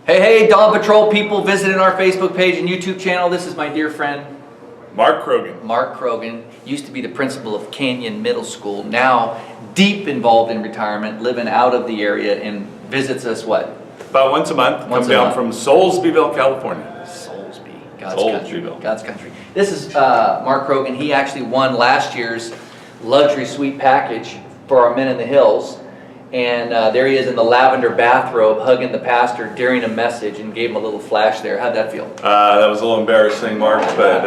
Hey, Dawn Patrol people visiting our Facebook page and YouTube channel. This is my dear friend, Mark Krogan. Mark Krogan. Used to be the principal of Canyon Middle School. Now deep involved in retirement, living out of the area, and visits us what? About once a month. Come down from Soulsbyville, California. Soulsby, God's country. Soulsbyville. God's country. This is Mark Krogan. He actually won last year's luxury suite package for our Men in the Hills. And there he is in the lavender bathrobe hugging the pastor during a message and gave him a little flash there. How'd that feel? That was a little embarrassing, Mark, but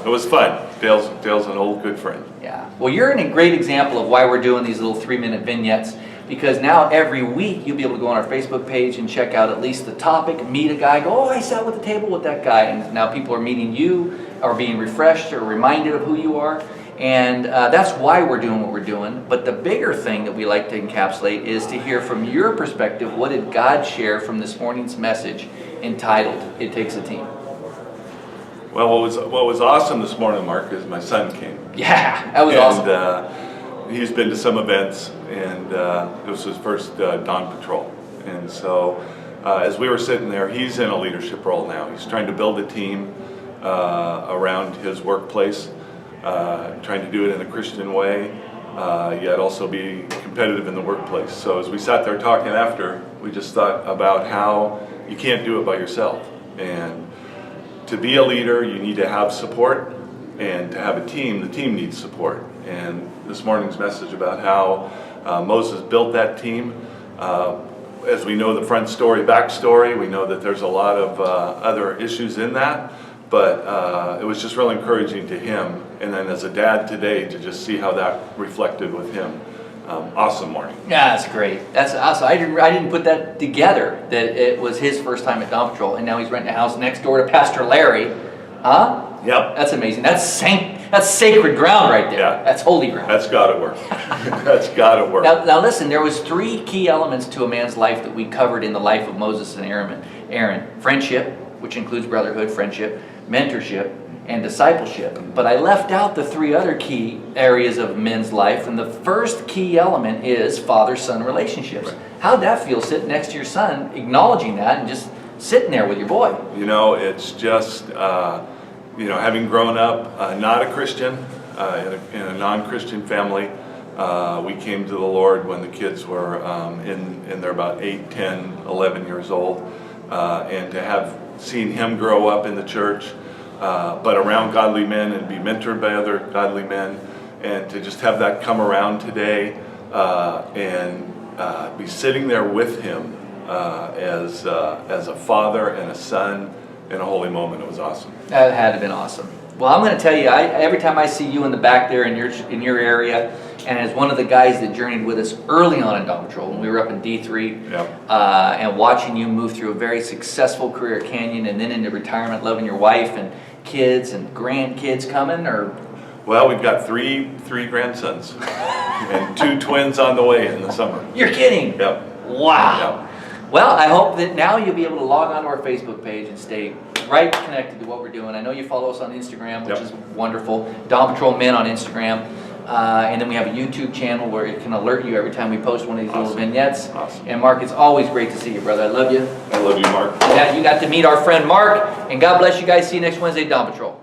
it was fun. Dale's an old good friend. Yeah. Well, you're a great example of why we're doing these little 3-minute vignettes, because now every week you'll be able to go on our Facebook page and check out at least the topic, meet a guy, go, oh, I sat with the table with that guy. And now people are meeting you, or being refreshed or reminded of who you are. And that's why we're doing what we're doing. But the bigger thing that we like to encapsulate is to hear from your perspective, what did God share from this morning's message entitled, It Takes a Team? Well, what was awesome this morning, Mark, is my son came. Yeah, that was awesome. And he's been to some events, and it was his first Dawn Patrol. And so as we were sitting there, he's in a leadership role now. He's trying to build a team around his workplace. Trying to do it in a Christian way, yet also be competitive in the workplace. So as we sat there talking after, we just thought about how you can't do it by yourself. And to be a leader, you need to have support, and to have a team, the team needs support. And this morning's message about how Moses built that team, as we know the front story, back story, we know that there's a lot of other issues in that. But it was just really encouraging to him, and then as a dad today, to just see how that reflected with him. Awesome morning. Yeah, that's great. That's awesome. I didn't put that together, that it was his first time at Dawn Patrol, and now he's renting a house next door to Pastor Larry. Huh? Yep. That's amazing. That's sacred ground right there. Yeah. That's holy ground. That's got to work. That's got to work. Now listen, there was 3 key elements to a man's life that we covered in the life of Moses and Aaron. Friendship, which includes brotherhood, friendship, mentorship, and discipleship. But I left out the 3 other key areas of men's life, and the first key element is father-son relationships. Right. How'd that feel, sitting next to your son, acknowledging that, and just sitting there with your boy? You know, it's just, having grown up not a Christian, in a non-Christian family, we came to the Lord when the kids were in they're about 8, 10, 11 years old, and to have seen him grow up in the church, but around godly men and be mentored by other godly men, and to just have that come around today and be sitting there with him as a father and a son in a holy moment. It was awesome. That had to have been awesome. Well, I'm going to tell you, every time I see you in the back there in your area, and as one of the guys that journeyed with us early on in Dawn Patrol when we were up in D3, Yep. And watching you move through a very successful career at Canyon and then into retirement, loving your wife and kids and grandkids coming, or? Well, we've got three grandsons and 2 twins on the way in the summer. You're kidding? Yep. Wow. Yep. Well, I hope that now you'll be able to log on to our Facebook page and stay right connected to what we're doing. I know you follow us on Instagram, which Yep. is wonderful. Dawn Patrol Men on Instagram. And then we have a YouTube channel where it can alert you every time we post one of these little vignettes. Awesome. And Mark, it's always great to see you, brother. I love you. I love you, Mark. You got to meet our friend Mark. And God bless you guys. See you next Wednesday, Dawn Patrol.